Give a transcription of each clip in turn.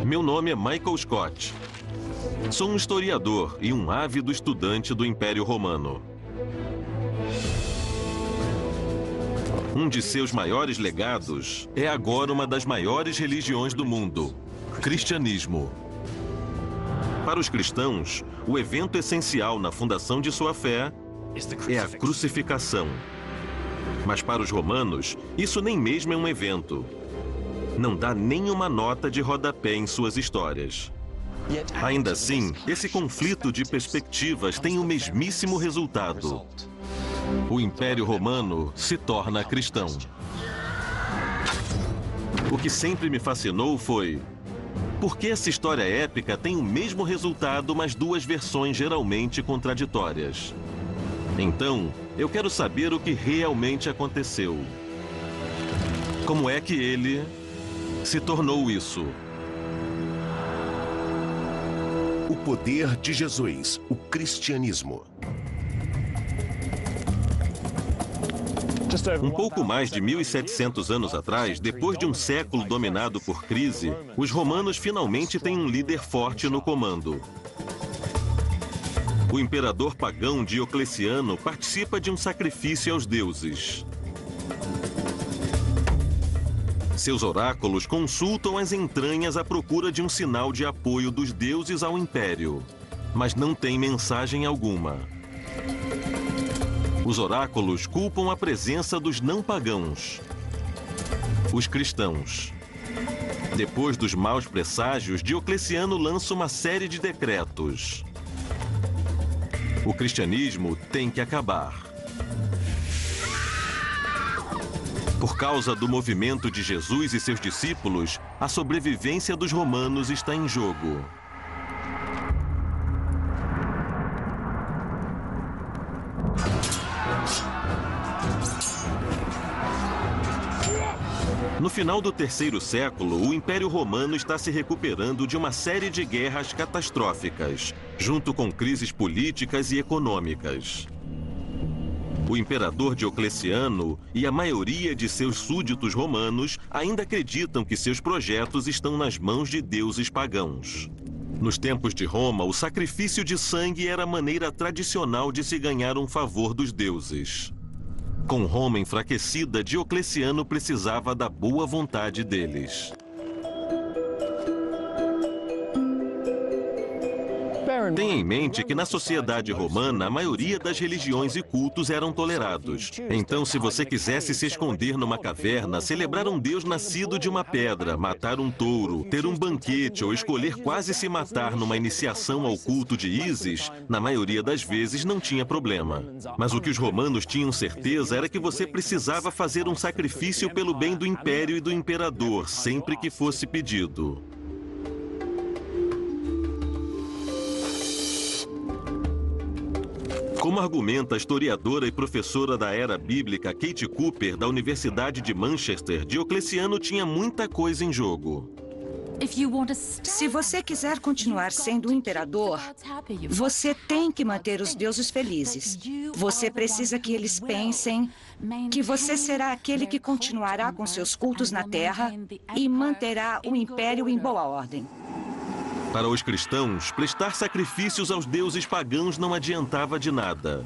Meu nome é Michael Scott. Sou um historiador e um ávido estudante do Império Romano. Um de seus maiores legados é agora uma das maiores religiões do mundo, o cristianismo. Para os cristãos, o evento essencial na fundação de sua fé é a crucificação. Mas para os romanos, isso nem mesmo é um evento. Não dá nenhuma nota de rodapé em suas histórias. Ainda assim, esse conflito de perspectivas tem o mesmíssimo resultado. O Império Romano se torna cristão. O que sempre me fascinou foi: por que essa história épica tem o mesmo resultado, mas duas versões geralmente contraditórias? Então, eu quero saber o que realmente aconteceu. Como é que ele se tornou isso? O poder de Jesus, o cristianismo. Um pouco mais de 1.700 anos atrás, depois de um século dominado por crise, os romanos finalmente têm um líder forte no comando. O imperador pagão Diocleciano participa de um sacrifício aos deuses. Seus oráculos consultam as entranhas à procura de um sinal de apoio dos deuses ao império, mas não tem mensagem alguma. Os oráculos culpam a presença dos não pagãos, os cristãos. Depois dos maus presságios, Diocleciano lança uma série de decretos. O cristianismo tem que acabar. Por causa do movimento de Jesus e seus discípulos, a sobrevivência dos romanos está em jogo. No final do terceiro século, o Império Romano está se recuperando de uma série de guerras catastróficas, junto com crises políticas e econômicas. O imperador Diocleciano e a maioria de seus súditos romanos ainda acreditam que seus projetos estão nas mãos de deuses pagãos. Nos tempos de Roma, o sacrifício de sangue era a maneira tradicional de se ganhar um favor dos deuses. Com Roma enfraquecida, Diocleciano precisava da boa vontade deles. Tenha em mente que na sociedade romana, a maioria das religiões e cultos eram tolerados. Então, se você quisesse se esconder numa caverna, celebrar um deus nascido de uma pedra, matar um touro, ter um banquete ou escolher quase se matar numa iniciação ao culto de Ísis, na maioria das vezes não tinha problema. Mas o que os romanos tinham certeza era que você precisava fazer um sacrifício pelo bem do império e do imperador, sempre que fosse pedido. Como argumenta a historiadora e professora da era bíblica Kate Cooper, da Universidade de Manchester, Diocleciano tinha muita coisa em jogo. Se você quiser continuar sendo o imperador, você tem que manter os deuses felizes. Você precisa que eles pensem que você será aquele que continuará com seus cultos na terra e manterá o império em boa ordem. Para os cristãos, prestar sacrifícios aos deuses pagãos não adiantava de nada.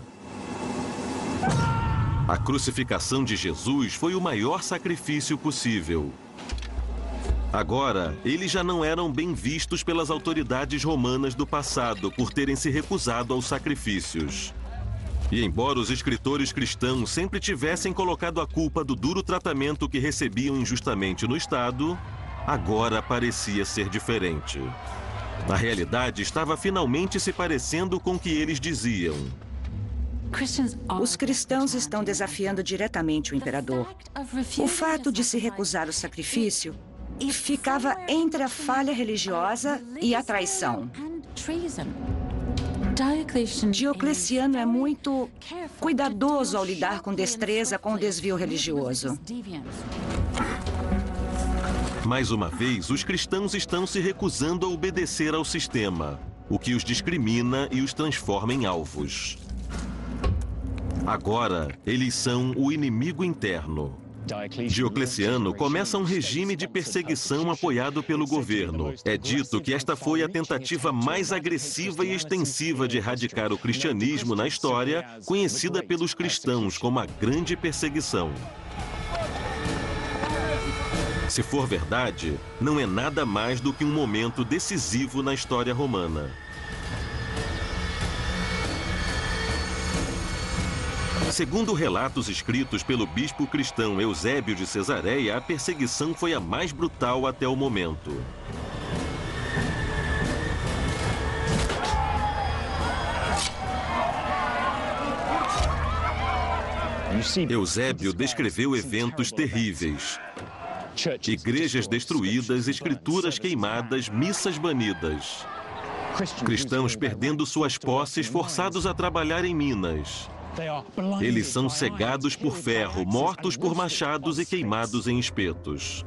A crucificação de Jesus foi o maior sacrifício possível. Agora, eles já não eram bem vistos pelas autoridades romanas do passado por terem se recusado aos sacrifícios. E embora os escritores cristãos sempre tivessem colocado a culpa do duro tratamento que recebiam injustamente no Estado, agora parecia ser diferente. A realidade estava finalmente se parecendo com o que eles diziam. Os cristãos estão desafiando diretamente o imperador. O fato de se recusar o sacrifício ficava entre a falha religiosa e a traição. Diocleciano é muito cuidadoso ao lidar com destreza com o desvio religioso. Mais uma vez, os cristãos estão se recusando a obedecer ao sistema, o que os discrimina e os transforma em alvos. Agora, eles são o inimigo interno. Diocleciano começa um regime de perseguição apoiado pelo governo. É dito que esta foi a tentativa mais agressiva e extensiva de erradicar o cristianismo na história, conhecida pelos cristãos como a Grande Perseguição. Se for verdade, não é nada mais do que um momento decisivo na história romana. Segundo relatos escritos pelo bispo cristão Eusébio de Cesareia, a perseguição foi a mais brutal até o momento. Eusébio descreveu eventos terríveis: igrejas destruídas, escrituras queimadas, missas banidas, cristãos perdendo suas posses, forçados a trabalhar em minas. Eles são cegados por ferro, mortos por machados e queimados em espetos.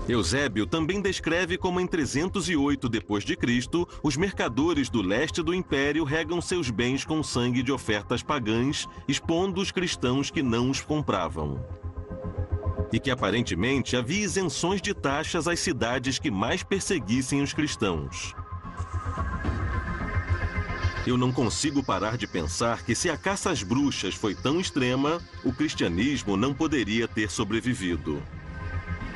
Eusébio também descreve como em 308 d.C., os mercadores do leste do império regam seus bens com sangue de ofertas pagãs, expondo os cristãos que não os compravam. E que aparentemente havia isenções de taxas às cidades que mais perseguissem os cristãos. Eu não consigo parar de pensar que se a caça às bruxas foi tão extrema, o cristianismo não poderia ter sobrevivido.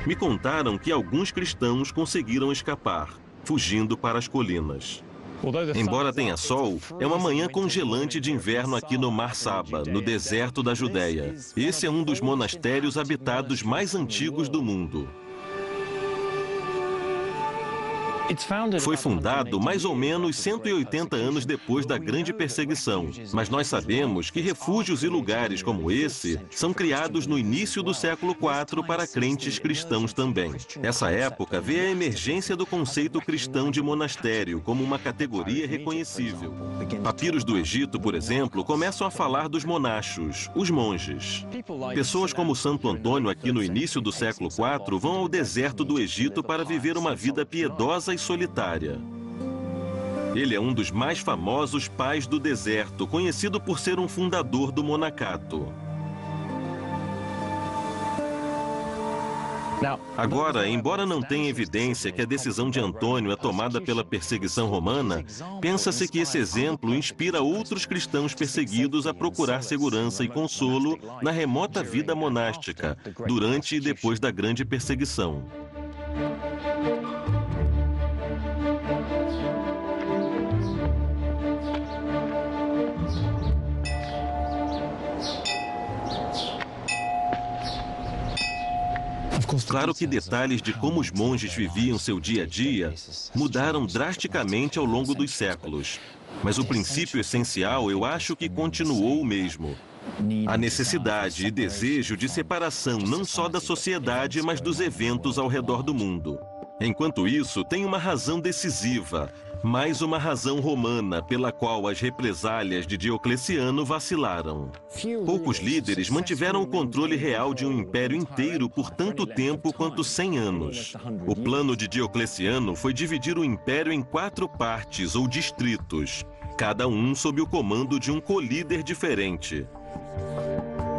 Me contaram que alguns cristãos conseguiram escapar, fugindo para as colinas. Embora tenha sol, é uma manhã congelante de inverno aqui no Mar Saba, no deserto da Judéia. Esse é um dos monastérios habitados mais antigos do mundo. Foi fundado mais ou menos 180 anos depois da Grande Perseguição, mas nós sabemos que refúgios e lugares como esse são criados no início do século IV para crentes cristãos também. Essa época vê a emergência do conceito cristão de monastério como uma categoria reconhecível. Papiros do Egito, por exemplo, começam a falar dos monachos, os monges. Pessoas como Santo Antônio aqui no início do século IV vão ao deserto do Egito para viver uma vida piedosa e solitária. Ele é um dos mais famosos pais do deserto, conhecido por ser um fundador do monacato. Agora, embora não tenha evidência que a decisão de Antônio é tomada pela perseguição romana, pensa-se que esse exemplo inspira outros cristãos perseguidos a procurar segurança e consolo na remota vida monástica, durante e depois da Grande Perseguição. Claro que detalhes de como os monges viviam seu dia a dia mudaram drasticamente ao longo dos séculos. Mas o princípio essencial, eu acho que continuou o mesmo. A necessidade e desejo de separação não só da sociedade, mas dos eventos ao redor do mundo. Enquanto isso, tem uma razão decisiva, mais uma razão romana pela qual as represálias de Diocleciano vacilaram. Poucos líderes mantiveram o controle real de um império inteiro por tanto tempo quanto 100 anos. O plano de Diocleciano foi dividir o império em 4 partes ou distritos, cada um sob o comando de um colíder diferente.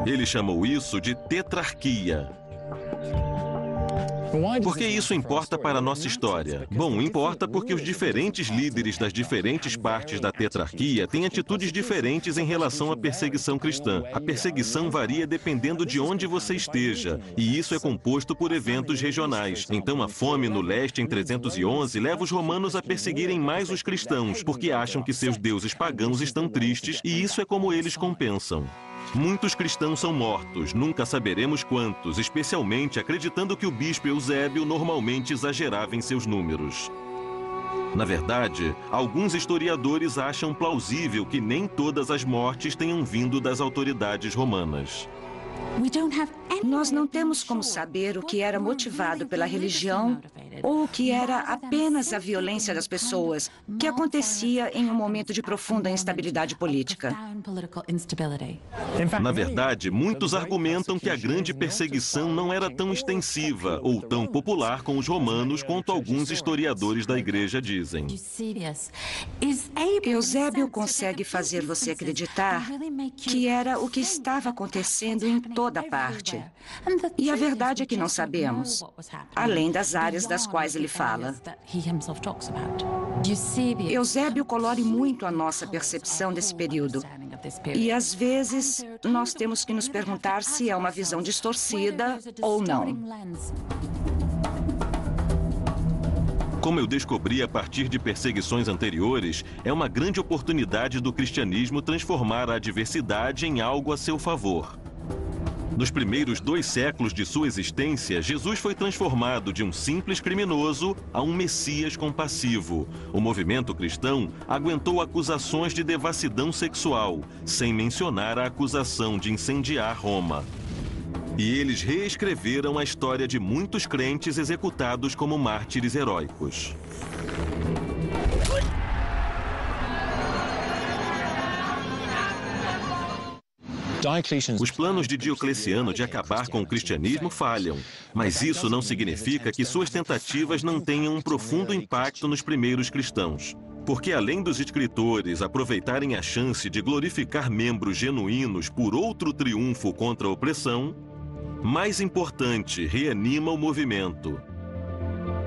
Ele chamou isso de tetrarquia. Por que isso importa para a nossa história? Bom, importa porque os diferentes líderes das diferentes partes da tetrarquia têm atitudes diferentes em relação à perseguição cristã. A perseguição varia dependendo de onde você esteja, e isso é composto por eventos regionais. Então, a fome no leste em 311 leva os romanos a perseguirem mais os cristãos, porque acham que seus deuses pagãos estão tristes, e isso é como eles compensam. Muitos cristãos são mortos, nunca saberemos quantos, especialmente acreditando que o bispo Eusébio normalmente exagerava em seus números. Na verdade, alguns historiadores acham plausível que nem todas as mortes tenham vindo das autoridades romanas. Nós não temos como saber o que era motivado pela religião ou que era apenas a violência das pessoas, que acontecia em um momento de profunda instabilidade política. Na verdade, muitos argumentam que a grande perseguição não era tão extensiva ou tão popular com os romanos quanto alguns historiadores da igreja dizem. Eusébio consegue fazer você acreditar que era o que estava acontecendo em toda parte. E a verdade é que não sabemos, além das áreas das quais ele fala. Eusébio colore muito a nossa percepção desse período. E, às vezes, nós temos que nos perguntar se é uma visão distorcida ou não. Como eu descobri a partir de perseguições anteriores, é uma grande oportunidade do cristianismo transformar a adversidade em algo a seu favor. Nos primeiros 2 séculos de sua existência, Jesus foi transformado de um simples criminoso a um Messias compassivo. O movimento cristão aguentou acusações de devassidão sexual, sem mencionar a acusação de incendiar Roma. E eles reescreveram a história de muitos crentes executados como mártires heróicos. Os planos de Diocleciano de acabar com o cristianismo falham, mas isso não significa que suas tentativas não tenham um profundo impacto nos primeiros cristãos. Porque além dos escritores aproveitarem a chance de glorificar membros genuínos por outro triunfo contra a opressão, mais importante, reanima o movimento.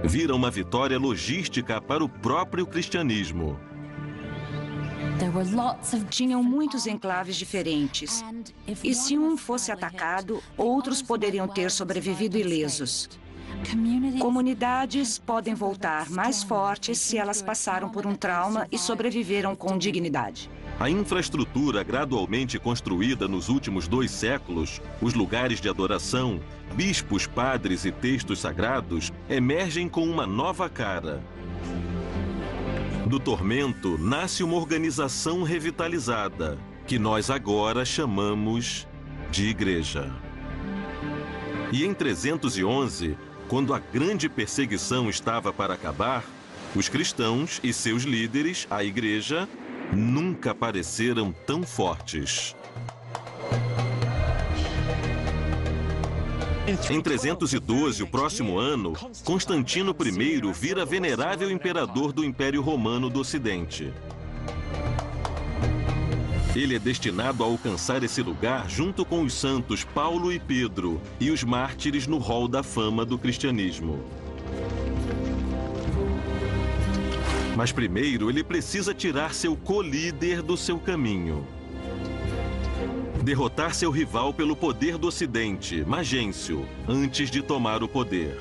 Vira uma vitória logística para o próprio cristianismo. Tinham muitos enclaves diferentes. E se um fosse atacado, outros poderiam ter sobrevivido ilesos. Comunidades podem voltar mais fortes se elas passaram por um trauma e sobreviveram com dignidade. A infraestrutura gradualmente construída nos últimos 2 séculos, os lugares de adoração, bispos, padres e textos sagrados, emergem com uma nova cara. Do tormento nasce uma organização revitalizada, que nós agora chamamos de igreja. E em 311, quando a grande perseguição estava para acabar, os cristãos e seus líderes, a igreja, nunca pareceram tão fortes. Em 312, o próximo ano, Constantino I vira venerável imperador do Império Romano do Ocidente. Ele é destinado a alcançar esse lugar junto com os santos Paulo e Pedro e os mártires no hall da fama do cristianismo. Mas primeiro ele precisa tirar seu co-líder do seu caminho. Derrotar seu rival pelo poder do Ocidente, Magêncio, antes de tomar o poder.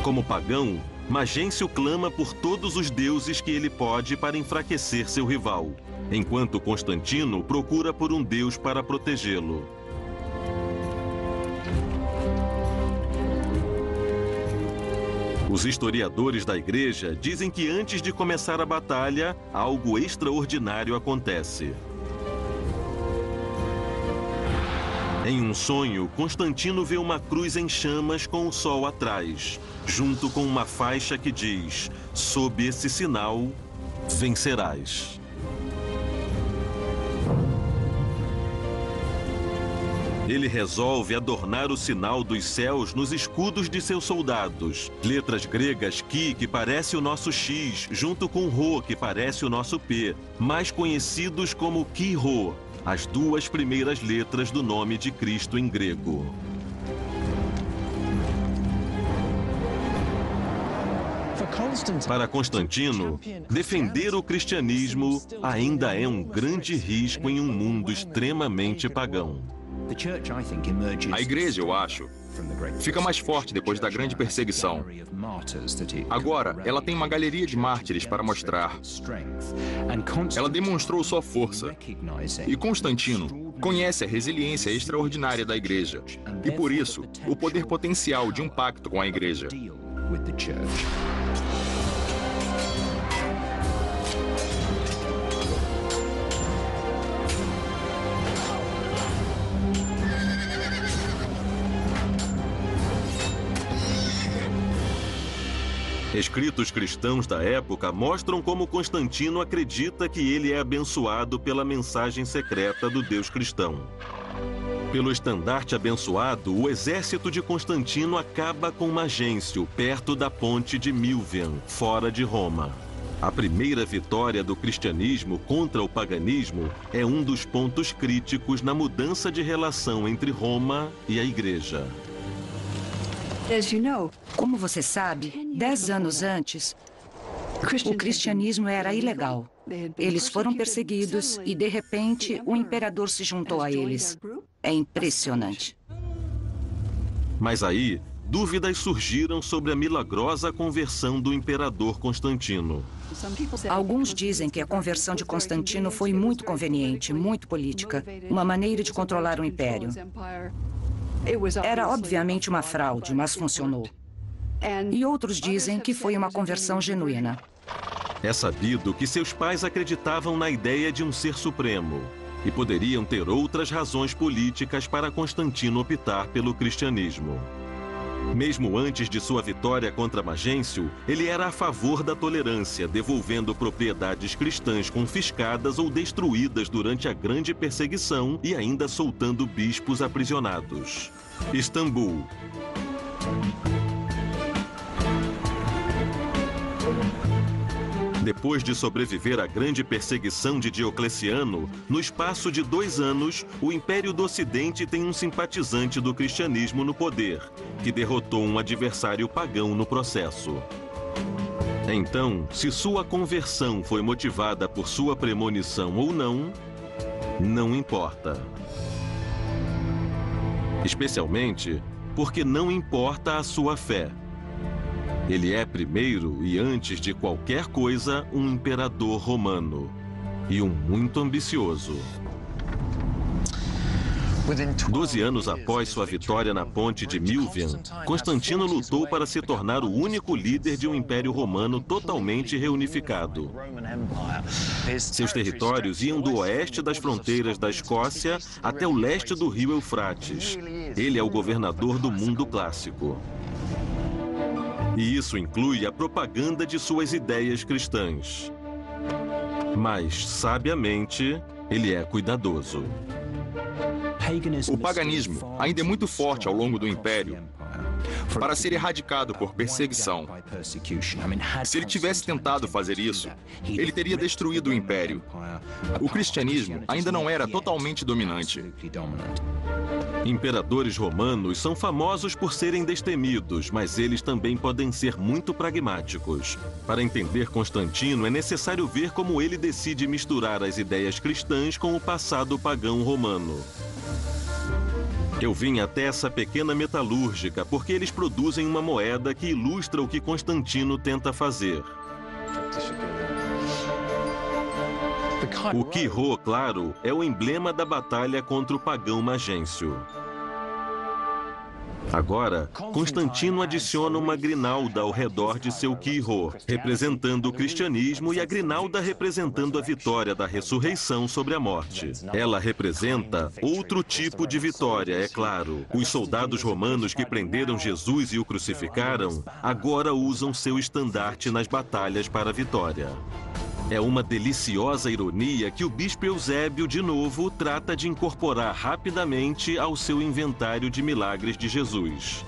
Como pagão, Magêncio clama por todos os deuses que ele pode para enfraquecer seu rival, enquanto Constantino procura por um deus para protegê-lo. Os historiadores da igreja dizem que antes de começar a batalha, algo extraordinário acontece. Em um sonho, Constantino vê uma cruz em chamas com o sol atrás, junto com uma faixa que diz: "Sob esse sinal, vencerás." Ele resolve adornar o sinal dos céus nos escudos de seus soldados. Letras gregas Ki, que parece o nosso X, junto com Rho, que parece o nosso P, mais conhecidos como Chi-Rho, as 2 primeiras letras do nome de Cristo em grego. Para Constantino, defender o cristianismo ainda é um grande risco em um mundo extremamente pagão. A igreja, eu acho, fica mais forte depois da grande perseguição. Agora, ela tem uma galeria de mártires para mostrar. Ela demonstrou sua força. E Constantino conhece a resiliência extraordinária da igreja. E por isso, o poder potencial de um pacto com a igreja. Escritos cristãos da época mostram como Constantino acredita que ele é abençoado pela mensagem secreta do Deus cristão. Pelo estandarte abençoado, o exército de Constantino acaba com Magêncio, perto da ponte de Milvian, fora de Roma. A primeira vitória do cristianismo contra o paganismo é um dos pontos críticos na mudança de relação entre Roma e a Igreja. Como você sabe, 10 anos antes, o cristianismo era ilegal. Eles foram perseguidos e, de repente, o imperador se juntou a eles. É impressionante. Mas aí, dúvidas surgiram sobre a milagrosa conversão do imperador Constantino. Alguns dizem que a conversão de Constantino foi muito conveniente, muito política, uma maneira de controlar o império. Era obviamente uma fraude, mas funcionou. E outros dizem que foi uma conversão genuína. É sabido que seus pais acreditavam na ideia de um ser supremo e poderiam ter outras razões políticas para Constantino optar pelo cristianismo. Mesmo antes de sua vitória contra Magêncio, ele era a favor da tolerância, devolvendo propriedades cristãs confiscadas ou destruídas durante a grande perseguição e ainda soltando bispos aprisionados. Istambul. Depois de sobreviver à grande perseguição de Diocleciano, no espaço de 2 anos, o Império do Ocidente tem um simpatizante do cristianismo no poder, que derrotou um adversário pagão no processo. Então, se sua conversão foi motivada por sua premonição ou não, não importa. Especialmente porque não importa a sua fé. Ele é primeiro e antes de qualquer coisa um imperador romano e um muito ambicioso. 12 anos após sua vitória na ponte de Milvian, Constantino lutou para se tornar o único líder de um império romano totalmente reunificado. Seus territórios iam do oeste das fronteiras da Escócia até o leste do rio Eufrates. Ele é o governador do mundo clássico. E isso inclui a propaganda de suas ideias cristãs. Mas, sabiamente, ele é cuidadoso. O paganismo ainda é muito forte ao longo do Império para ser erradicado por perseguição. Se ele tivesse tentado fazer isso, ele teria destruído o Império. O cristianismo ainda não era totalmente dominante. Imperadores romanos são famosos por serem destemidos, mas eles também podem ser muito pragmáticos. Para entender Constantino, é necessário ver como ele decide misturar as ideias cristãs com o passado pagão romano. Eu vim até essa pequena metalúrgica porque eles produzem uma moeda que ilustra o que Constantino tenta fazer. O Chi-Rho, claro, é o emblema da batalha contra o pagão Magêncio. Agora, Constantino adiciona uma grinalda ao redor de seu Chi-Rho, representando o cristianismo, e a grinalda representando a vitória da ressurreição sobre a morte. Ela representa outro tipo de vitória, é claro. Os soldados romanos que prenderam Jesus e o crucificaram, agora usam seu estandarte nas batalhas para a vitória. É uma deliciosa ironia que o bispo Eusébio, de novo, trata de incorporar rapidamente ao seu inventário de milagres de Jesus.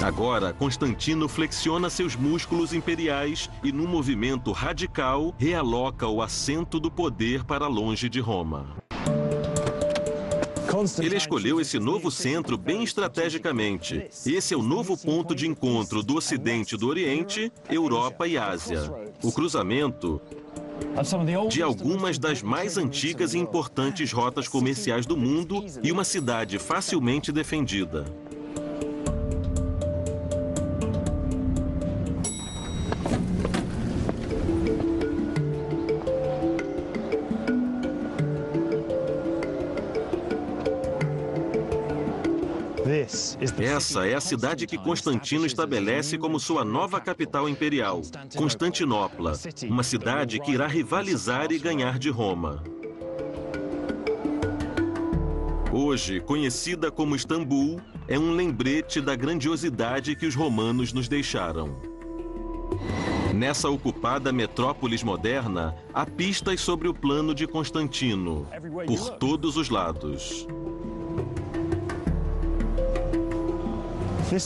Agora, Constantino flexiona seus músculos imperiais e, num movimento radical, realoca o assento do poder para longe de Roma. Ele escolheu esse novo centro bem estrategicamente. Esse é o novo ponto de encontro do Ocidente e do Oriente, Europa e Ásia. O cruzamento de algumas das mais antigas e importantes rotas comerciais do mundo e uma cidade facilmente defendida. Essa é a cidade que Constantino estabelece como sua nova capital imperial, Constantinopla, uma cidade que irá rivalizar e ganhar de Roma. Hoje, conhecida como Istambul, é um lembrete da grandiosidade que os romanos nos deixaram. Nessa ocupada metrópolis moderna, há pistas sobre o plano de Constantino, por todos os lados.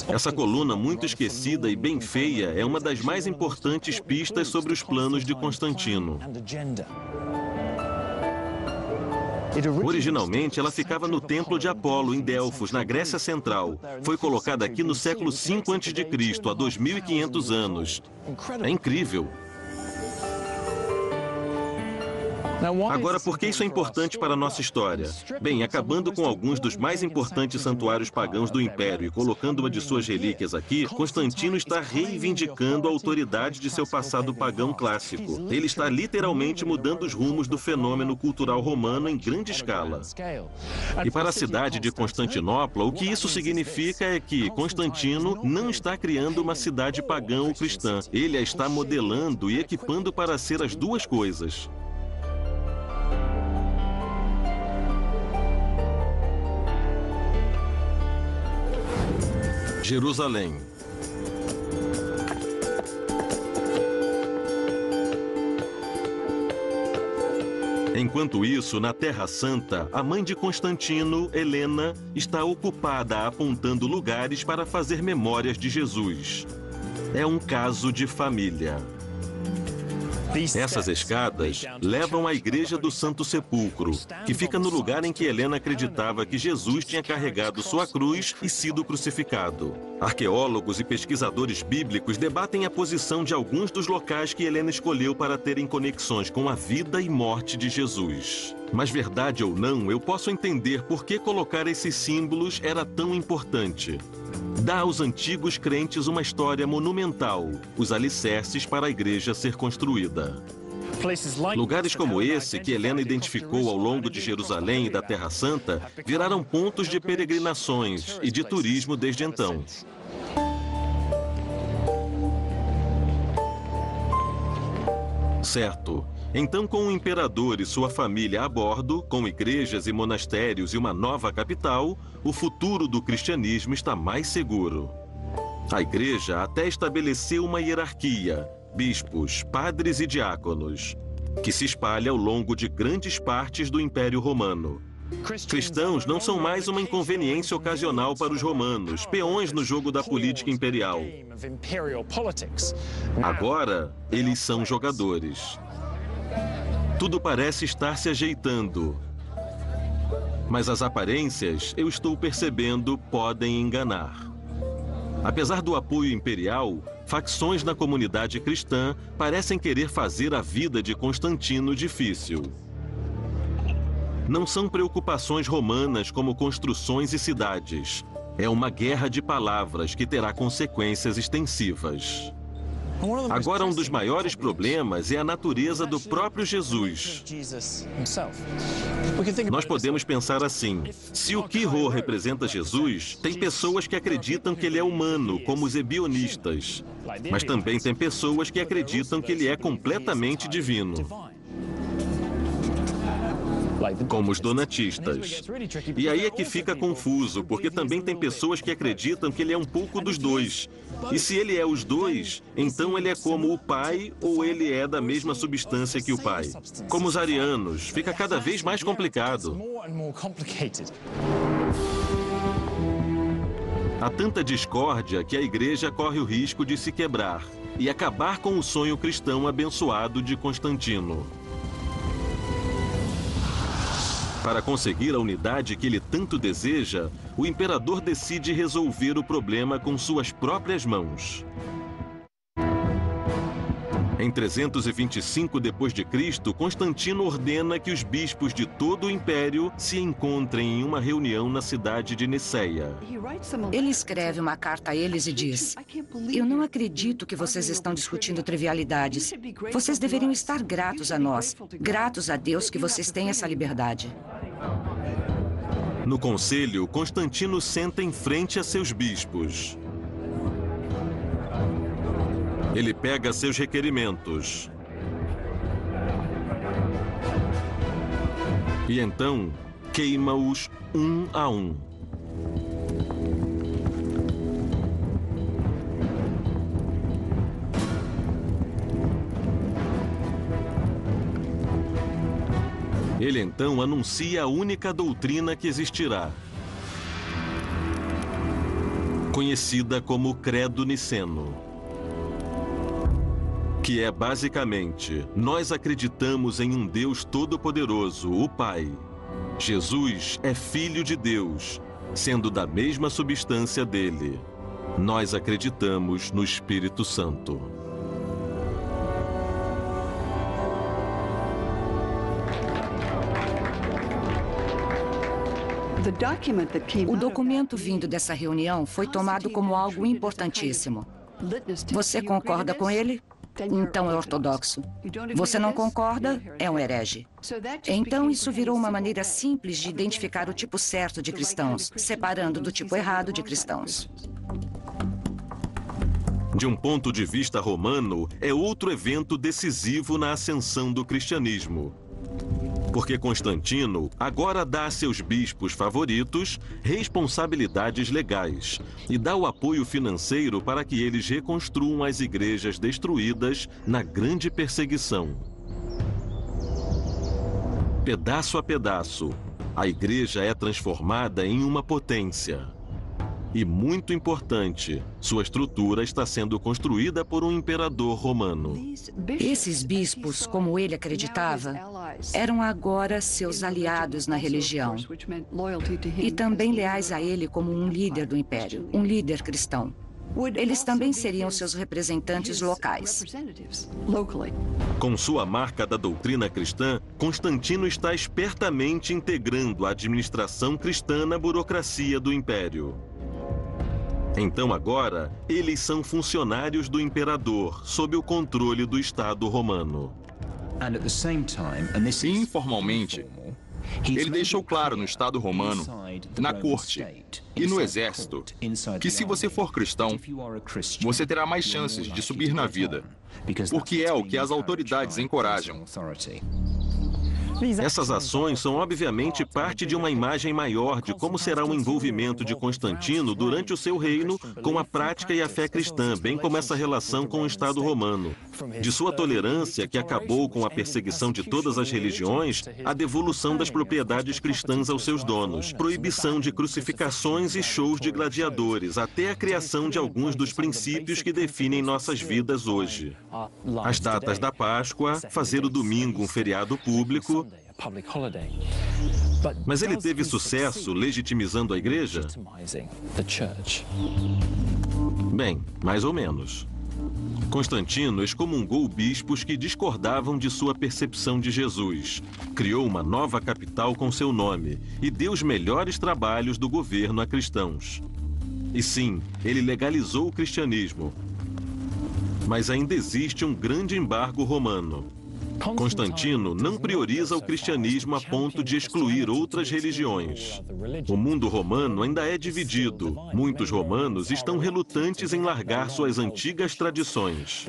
Essa coluna muito esquecida e bem feia é uma das mais importantes pistas sobre os planos de Constantino. Originalmente, ela ficava no Templo de Apolo, em Delfos, na Grécia Central. Foi colocada aqui no século V a.C., há 2.500 anos. É incrível. Agora, por que isso é importante para a nossa história? Bem, acabando com alguns dos mais importantes santuários pagãos do Império e colocando uma de suas relíquias aqui, Constantino está reivindicando a autoridade de seu passado pagão clássico. Ele está literalmente mudando os rumos do fenômeno cultural romano em grande escala. E para a cidade de Constantinopla, o que isso significa é que Constantino não está criando uma cidade pagã ou cristã. Ele a está modelando e equipando para ser as duas coisas. Jerusalém. Enquanto isso, na Terra Santa, a mãe de Constantino, Helena, está ocupada apontando lugares para fazer memórias de Jesus. É um caso de família. Essas escadas levam à Igreja do Santo Sepulcro, que fica no lugar em que Helena acreditava que Jesus tinha carregado sua cruz e sido crucificado. Arqueólogos e pesquisadores bíblicos debatem a posição de alguns dos locais que Helena escolheu para terem conexões com a vida e morte de Jesus. Mas verdade ou não, eu posso entender por que colocar esses símbolos era tão importante. Dá aos antigos crentes uma história monumental, os alicerces para a igreja ser construída. Lugares como esse, que Helena identificou ao longo de Jerusalém e da Terra Santa, viraram pontos de peregrinações e de turismo desde então. Certo. Então, com o imperador e sua família a bordo, com igrejas e monastérios e uma nova capital, o futuro do cristianismo está mais seguro. A igreja até estabeleceu uma hierarquia, bispos, padres e diáconos, que se espalha ao longo de grandes partes do Império Romano. Cristãos não são mais uma inconveniência ocasional para os romanos, peões no jogo da política imperial. Agora, eles são jogadores. Tudo parece estar se ajeitando, mas as aparências, eu estou percebendo, podem enganar. Apesar do apoio imperial, facções na comunidade cristã parecem querer fazer a vida de Constantino difícil. Não são preocupações romanas como construções e cidades. É uma guerra de palavras que terá consequências extensivas. Agora, um dos maiores problemas é a natureza do próprio Jesus. Nós podemos pensar assim: se o Quirô representa Jesus, tem pessoas que acreditam que ele é humano, como os ebionistas. Mas também tem pessoas que acreditam que ele é completamente divino, como os donatistas. E aí é que fica confuso, porque também tem pessoas que acreditam que ele é um pouco dos dois. E se ele é os dois, então ele é como o Pai ou ele é da mesma substância que o Pai. Como os arianos, fica cada vez mais complicado. Há tanta discórdia que a igreja corre o risco de se quebrar e acabar com o sonho cristão abençoado de Constantino. Para conseguir a unidade que ele tanto deseja, o imperador decide resolver o problema com suas próprias mãos. Em 325 d.C., Constantino ordena que os bispos de todo o império se encontrem em uma reunião na cidade de Niceia. Ele escreve uma carta a eles e diz: "Eu não acredito que vocês estão discutindo trivialidades. Vocês deveriam estar gratos a nós, gratos a Deus que vocês têm essa liberdade." No conselho, Constantino senta em frente a seus bispos. Ele pega seus requerimentos. E então, queima-os um a um. Ele então anuncia a única doutrina que existirá, conhecida como Credo Niceno, que é basicamente: nós acreditamos em um Deus Todo-Poderoso, o Pai. Jesus é Filho de Deus, sendo da mesma substância dele. Nós acreditamos no Espírito Santo. O documento vindo dessa reunião foi tomado como algo importantíssimo. Você concorda com ele? Então é ortodoxo. Você não concorda? É um herege. Então isso virou uma maneira simples de identificar o tipo certo de cristãos, separando do tipo errado de cristãos. De um ponto de vista romano, é outro evento decisivo na ascensão do cristianismo. Porque Constantino agora dá a seus bispos favoritos responsabilidades legais e dá o apoio financeiro para que eles reconstruam as igrejas destruídas na grande perseguição. Pedaço a pedaço, a igreja é transformada em uma potência. E muito importante, sua estrutura está sendo construída por um imperador romano. Esses bispos, como ele acreditava, eram agora seus aliados na religião e também leais a ele como um líder do império, um líder cristão. Eles também seriam seus representantes locais. Com sua marca da doutrina cristã, Constantino está espertamente integrando a administração cristã na burocracia do império. Então agora, eles são funcionários do imperador, sob o controle do Estado romano. E informalmente, ele deixou claro no Estado romano, na corte e no exército, que se você for cristão, você terá mais chances de subir na vida, porque é o que as autoridades encorajam. Essas ações são obviamente parte de uma imagem maior de como será o envolvimento de Constantino durante o seu reino com a prática e a fé cristã, bem como essa relação com o Estado romano. De sua tolerância, que acabou com a perseguição de todas as religiões, a devolução das propriedades cristãs aos seus donos, proibição de crucificações e shows de gladiadores, até a criação de alguns dos princípios que definem nossas vidas hoje. As datas da Páscoa, fazer o domingo um feriado público. Mas ele teve sucesso legitimizando a igreja? Bem, mais ou menos. Constantino excomungou bispos que discordavam de sua percepção de Jesus, criou uma nova capital com seu nome e deu os melhores trabalhos do governo a cristãos. E sim, ele legalizou o cristianismo. Mas ainda existe um grande embargo romano. Constantino não prioriza o cristianismo a ponto de excluir outras religiões. O mundo romano ainda é dividido. Muitos romanos estão relutantes em largar suas antigas tradições.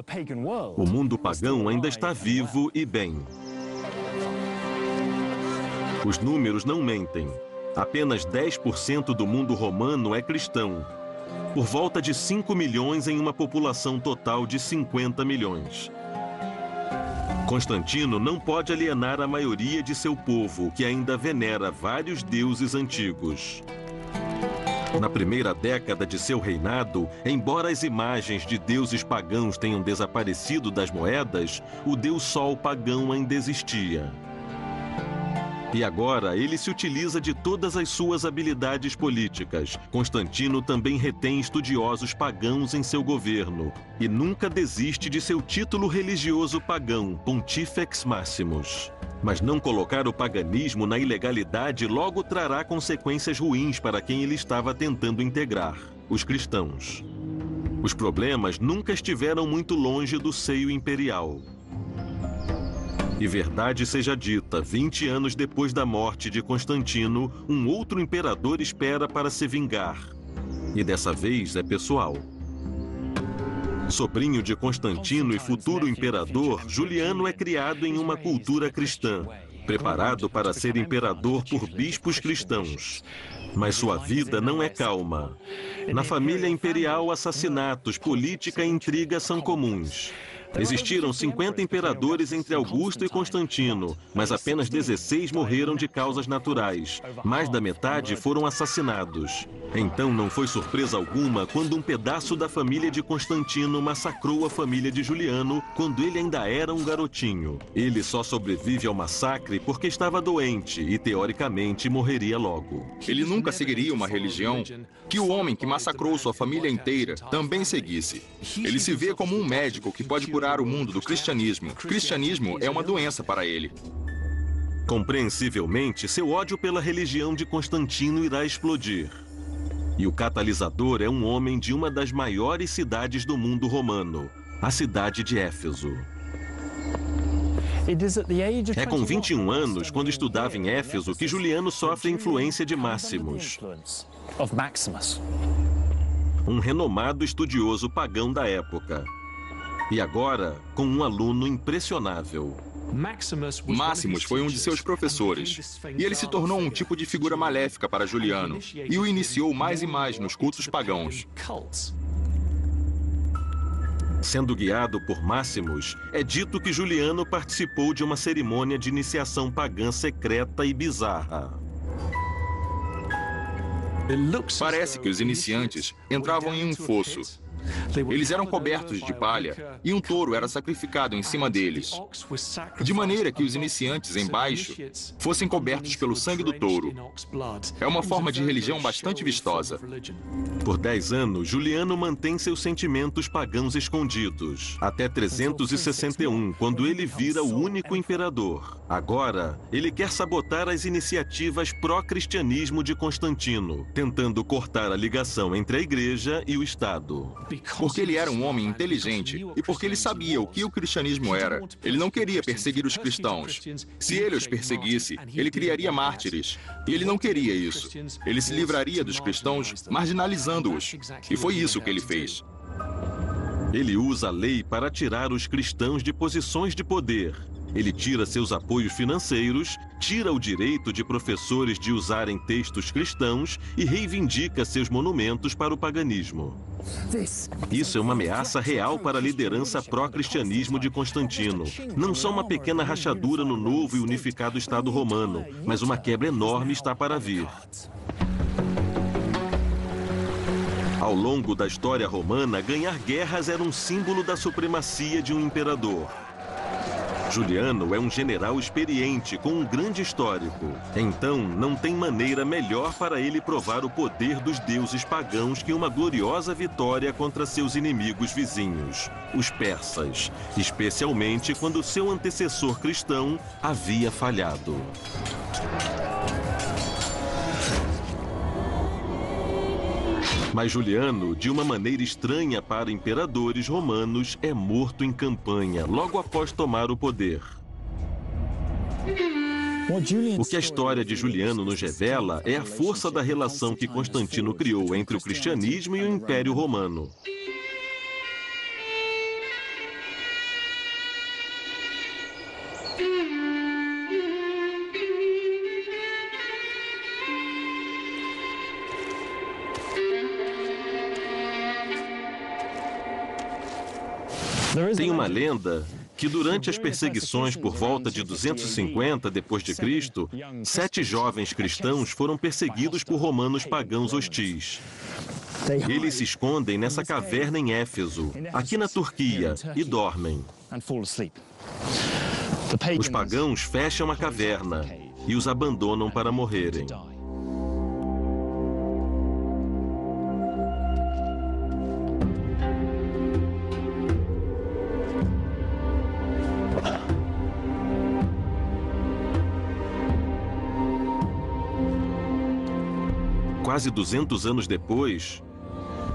O mundo pagão ainda está vivo e bem. Os números não mentem. Apenas 10% do mundo romano é cristão, por volta de 5 milhões em uma população total de 50 milhões. Constantino não pode alienar a maioria de seu povo, que ainda venera vários deuses antigos. Na primeira década de seu reinado, embora as imagens de deuses pagãos tenham desaparecido das moedas, o deus Sol pagão ainda existia. E agora ele se utiliza de todas as suas habilidades políticas. Constantino também retém estudiosos pagãos em seu governo e nunca desiste de seu título religioso pagão, Pontifex Maximus. Mas não colocar o paganismo na ilegalidade logo trará consequências ruins para quem ele estava tentando integrar, os cristãos. Os problemas nunca estiveram muito longe do seio imperial. E verdade seja dita, 20 anos depois da morte de Constantino, um outro imperador espera para se vingar. E dessa vez é pessoal. Sobrinho de Constantino e futuro imperador, Juliano é criado em uma cultura cristã. preparado para ser imperador por bispos cristãos. Mas sua vida não é calma. Na família imperial, assassinatos, política e intriga são comuns. Existiram 50 imperadores entre Augusto e Constantino, mas apenas 16 morreram de causas naturais. Mais da metade foram assassinados. Então não foi surpresa alguma quando um pedaço da família de Constantino massacrou a família de Juliano quando ele ainda era um garotinho. Ele só sobrevive ao massacre porque estava doente e, teoricamente, morreria logo. Ele nunca seguiria uma religião que o homem que massacrou sua família inteira também seguisse. Ele se vê como um médico que pode curar o mundo do cristianismo. O cristianismo é uma doença para ele. Compreensivelmente, seu ódio pela religião de Constantino irá explodir. E o catalisador é um homem de uma das maiores cidades do mundo romano, a cidade de Éfeso. É com 21 anos, quando estudava em Éfeso, que Juliano sofre a influência de Máximos, um renomado estudioso pagão da época. E agora, com um aluno impressionável. Máximos foi um de seus professores, e ele se tornou um tipo de figura maléfica para Juliano, e o iniciou mais e mais nos cultos pagãos. Sendo guiado por Máximos, é dito que Juliano participou de uma cerimônia de iniciação pagã secreta e bizarra. Parece que os iniciantes entravam em um fosso. Eles eram cobertos de palha e um touro era sacrificado em cima deles, de maneira que os iniciantes embaixo fossem cobertos pelo sangue do touro. É uma forma de religião bastante vistosa. Por 10 anos, Juliano mantém seus sentimentos pagãos escondidos, até 361, quando ele vira o único imperador. Agora, ele quer sabotar as iniciativas pró-cristianismo de Constantino, tentando cortar a ligação entre a igreja e o Estado. Porque ele era um homem inteligente e porque ele sabia o que o cristianismo era. Ele não queria perseguir os cristãos. Se ele os perseguisse, ele criaria mártires. E ele não queria isso. Ele se livraria dos cristãos, marginalizando-os. E foi isso que ele fez. Ele usa a lei para tirar os cristãos de posições de poder. Ele tira seus apoios financeiros, tira o direito de professores de usarem textos cristãos e reivindica seus monumentos para o paganismo. Isso é uma ameaça real para a liderança pró-cristianismo de Constantino. Não só uma pequena rachadura no novo e unificado Estado romano, mas uma quebra enorme está para vir. Ao longo da história romana, ganhar guerras era um símbolo da supremacia de um imperador. Juliano é um general experiente, com um grande histórico. Então, não tem maneira melhor para ele provar o poder dos deuses pagãos que uma gloriosa vitória contra seus inimigos vizinhos, os persas, especialmente quando seu antecessor cristão havia falhado. Mas Juliano, de uma maneira estranha para imperadores romanos, é morto em campanha, logo após tomar o poder. O que a história de Juliano nos revela é a força da relação que Constantino criou entre o cristianismo e o Império Romano. Tem uma lenda que durante as perseguições por volta de 250 d.C., 7 jovens cristãos foram perseguidos por romanos pagãos hostis. Eles se escondem nessa caverna em Éfeso, aqui na Turquia, e dormem. Os pagãos fecham a caverna e os abandonam para morrerem. Quase 200 anos depois,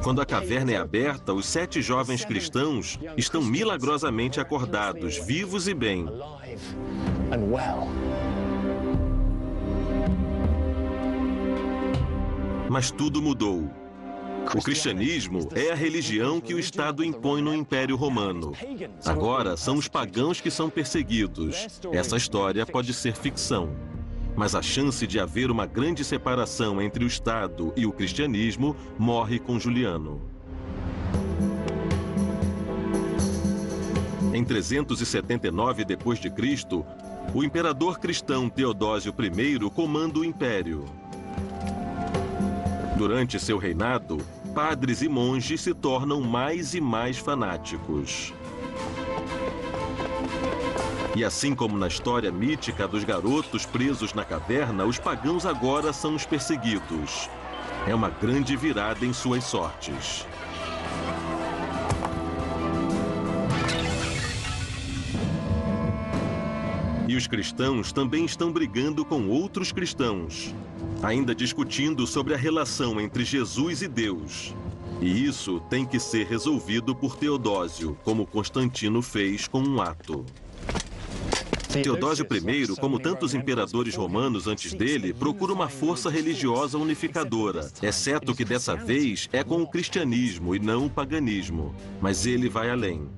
quando a caverna é aberta, os 7 jovens cristãos estão milagrosamente acordados, vivos e bem. Mas tudo mudou. O cristianismo é a religião que o Estado impõe no Império Romano. Agora são os pagãos que são perseguidos. Essa história pode ser ficção. Mas a chance de haver uma grande separação entre o Estado e o cristianismo morre com Juliano. Em 379 d.C., o imperador cristão Teodósio I comanda o império. Durante seu reinado, padres e monges se tornam mais e mais fanáticos. E assim como na história mítica dos garotos presos na caverna, os pagãos agora são os perseguidos. É uma grande virada em suas sortes. E os cristãos também estão brigando com outros cristãos, ainda discutindo sobre a relação entre Jesus e Deus. E isso tem que ser resolvido por Teodósio, como Constantino fez com um ato. Teodósio I, como tantos imperadores romanos antes dele, procura uma força religiosa unificadora, exceto que dessa vez é com o cristianismo e não o paganismo. Mas ele vai além.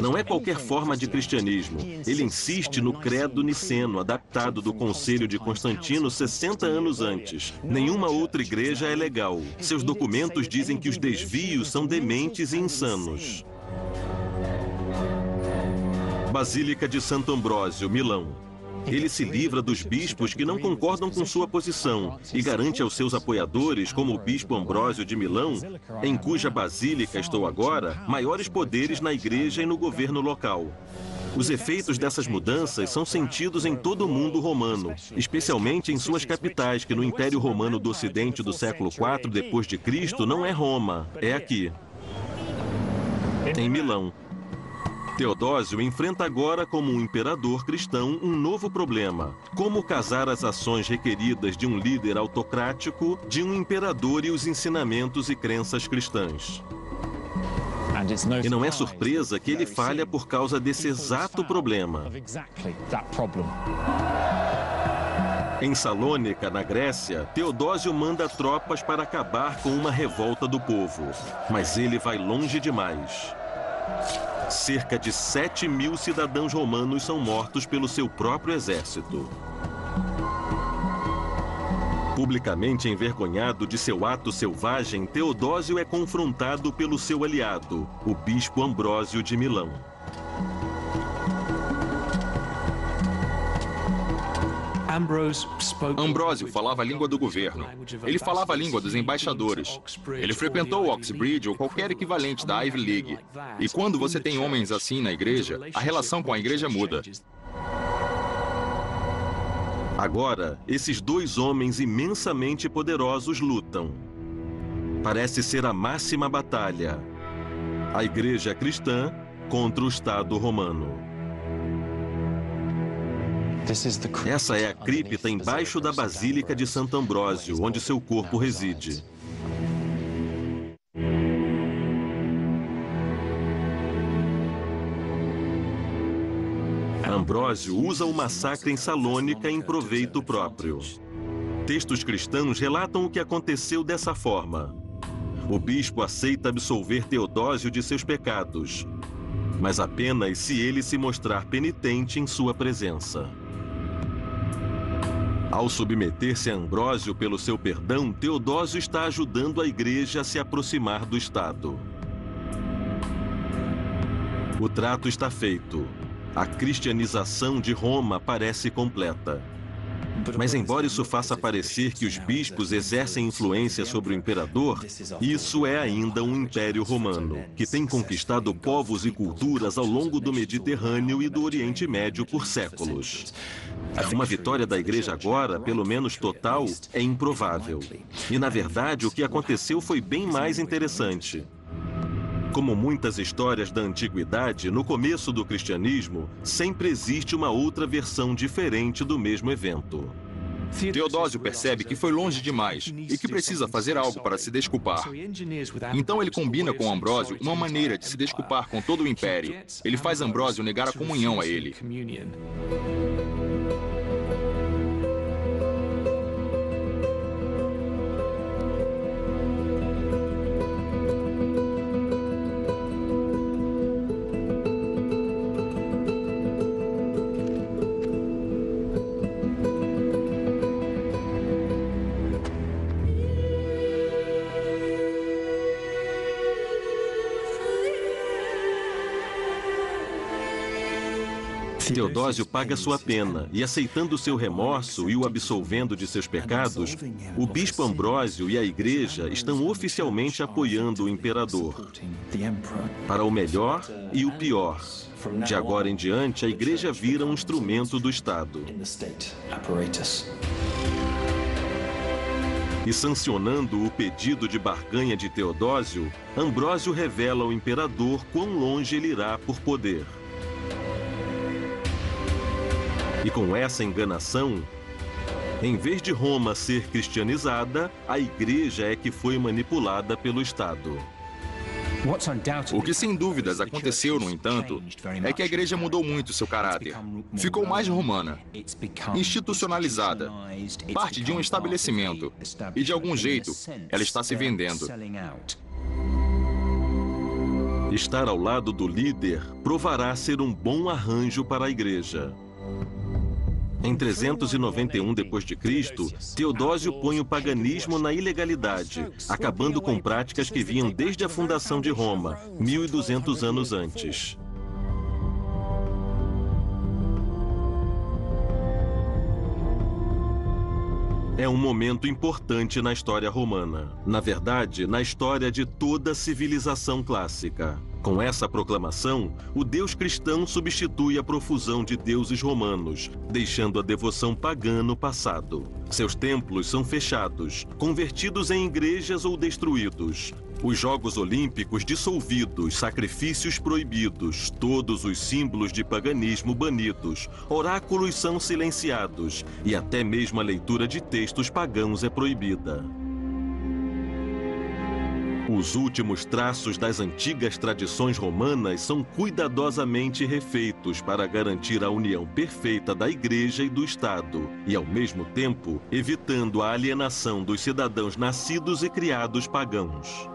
Não é qualquer forma de cristianismo. Ele insiste no credo niceno, adaptado do Concílio de Constantino 60 anos antes. Nenhuma outra igreja é legal. Seus documentos dizem que os desvios são dementes e insanos. Basílica de Santo Ambrósio, Milão. Ele se livra dos bispos que não concordam com sua posição e garante aos seus apoiadores, como o bispo Ambrósio de Milão, em cuja basílica estou agora, maiores poderes na igreja e no governo local. Os efeitos dessas mudanças são sentidos em todo o mundo romano, especialmente em suas capitais, que no Império Romano do Ocidente do século IV d.C. não é Roma, é aqui, em Milão. Teodósio enfrenta agora, como um imperador cristão, um novo problema: como casar as ações requeridas de um líder autocrático, de um imperador e os ensinamentos e crenças cristãs. E não é surpresa que ele falha por causa desse exato problema. Em Salônica, na Grécia, Teodósio manda tropas para acabar com uma revolta do povo. Mas ele vai longe demais. Cerca de 7.000 cidadãos romanos são mortos pelo seu próprio exército. Publicamente envergonhado de seu ato selvagem, Teodósio é confrontado pelo seu aliado, o bispo Ambrósio de Milão. Ambrósio falava a língua do governo. Ele falava a língua dos embaixadores. Ele frequentou Oxbridge ou qualquer equivalente da Ivy League. E quando você tem homens assim na igreja, a relação com a igreja muda. Agora, esses dois homens imensamente poderosos lutam. Parece ser a máxima batalha: a igreja cristã contra o Estado romano. Essa é a cripta embaixo da Basílica de Santo Ambrósio, onde seu corpo reside. Ambrósio usa o massacre em Salônica em proveito próprio. Textos cristãos relatam o que aconteceu dessa forma: o bispo aceita absolver Teodósio de seus pecados, mas apenas se ele se mostrar penitente em sua presença. Ao submeter-se a Ambrósio pelo seu perdão, Teodósio está ajudando a igreja a se aproximar do Estado. O trato está feito. A cristianização de Roma parece completa. Mas embora isso faça parecer que os bispos exercem influência sobre o imperador, isso é ainda um império romano, que tem conquistado povos e culturas ao longo do Mediterrâneo e do Oriente Médio por séculos. Uma vitória da igreja agora, pelo menos total, é improvável. E, na verdade, o que aconteceu foi bem mais interessante. Como muitas histórias da antiguidade, no começo do cristianismo, sempre existe uma outra versão diferente do mesmo evento. Teodósio percebe que foi longe demais e que precisa fazer algo para se desculpar. Então ele combina com Ambrósio uma maneira de se desculpar com todo o império. Ele faz Ambrósio negar a comunhão a ele. Teodósio paga sua pena e, aceitando seu remorso e o absolvendo de seus pecados, o bispo Ambrósio e a igreja estão oficialmente apoiando o imperador. Para o melhor e o pior, de agora em diante, a igreja vira um instrumento do Estado. E sancionando o pedido de barganha de Teodósio, Ambrósio revela ao imperador quão longe ele irá por poder. E com essa enganação, em vez de Roma ser cristianizada, a igreja é que foi manipulada pelo Estado. O que sem dúvidas aconteceu, no entanto, é que a igreja mudou muito seu caráter. Ficou mais romana, institucionalizada, parte de um estabelecimento, e de algum jeito, ela está se vendendo. Estar ao lado do líder provará ser um bom arranjo para a igreja. Em 391 d.C., Teodósio põe o paganismo na ilegalidade, acabando com práticas que vinham desde a fundação de Roma, 1200 anos antes. É um momento importante na história romana. Na verdade, na história de toda a civilização clássica. Com essa proclamação, o Deus cristão substitui a profusão de deuses romanos, deixando a devoção pagã no passado. Seus templos são fechados, convertidos em igrejas ou destruídos. Os Jogos Olímpicos dissolvidos, sacrifícios proibidos, todos os símbolos de paganismo banidos, oráculos são silenciados e até mesmo a leitura de textos pagãos é proibida. Os últimos traços das antigas tradições romanas são cuidadosamente refeitos para garantir a união perfeita da Igreja e do Estado, e, ao mesmo tempo, evitando a alienação dos cidadãos nascidos e criados pagãos.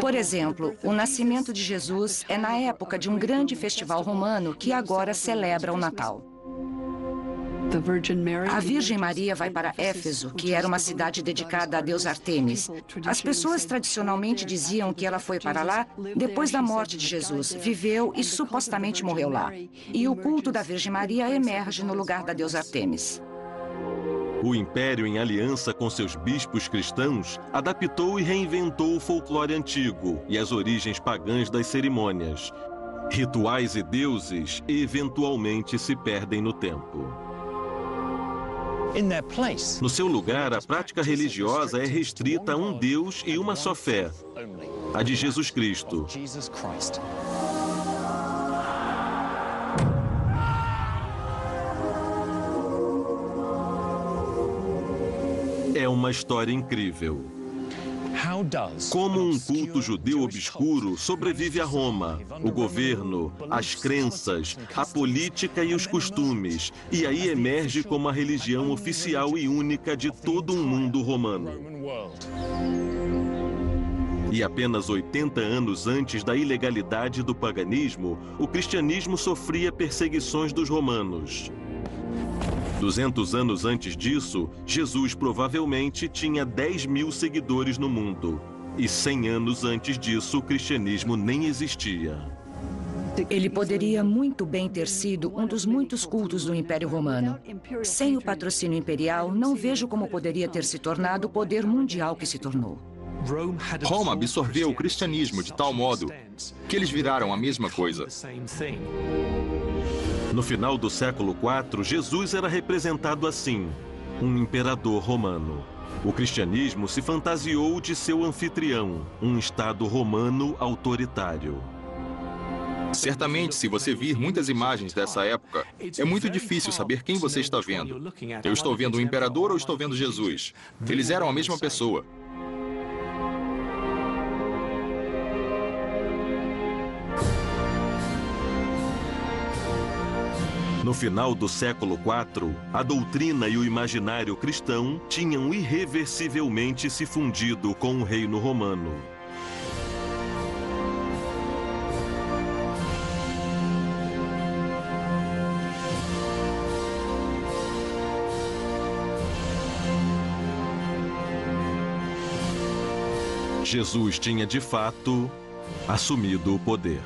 Por exemplo, o nascimento de Jesus é na época de um grande festival romano que agora celebra o Natal. A Virgem Maria vai para Éfeso, que era uma cidade dedicada à deusa Ártemis. As pessoas tradicionalmente diziam que ela foi para lá depois da morte de Jesus, viveu e supostamente morreu lá. E o culto da Virgem Maria emerge no lugar da deusa Ártemis. O Império, em aliança com seus bispos cristãos, adaptou e reinventou o folclore antigo e as origens pagãs das cerimônias. Rituais e deuses eventualmente se perdem no tempo. No seu lugar, a prática religiosa é restrita a um Deus e uma só fé, a de Jesus Cristo. É uma história incrível. Como um culto judeu obscuro sobrevive a Roma, o governo, as crenças, a política e os costumes, e aí emerge como a religião oficial e única de todo um mundo romano. E apenas 80 anos antes da ilegalidade do paganismo, o cristianismo sofria perseguições dos romanos. 200 anos antes disso, Jesus provavelmente tinha 10.000 seguidores no mundo. E 100 anos antes disso, o cristianismo nem existia. Ele poderia muito bem ter sido um dos muitos cultos do Império Romano. Sem o patrocínio imperial, não vejo como poderia ter se tornado o poder mundial que se tornou. Roma absorveu o cristianismo de tal modo que eles viraram a mesma coisa. No final do século IV, Jesus era representado assim, um imperador romano. O cristianismo se fantasiou de seu anfitrião, um Estado romano autoritário. Certamente, se você vir muitas imagens dessa época, é muito difícil saber quem você está vendo. Eu estou vendo um imperador ou estou vendo Jesus? Eles eram a mesma pessoa. No final do século IV, a doutrina e o imaginário cristão tinham irreversivelmente se fundido com o reino romano. Jesus tinha de fato assumido o poder.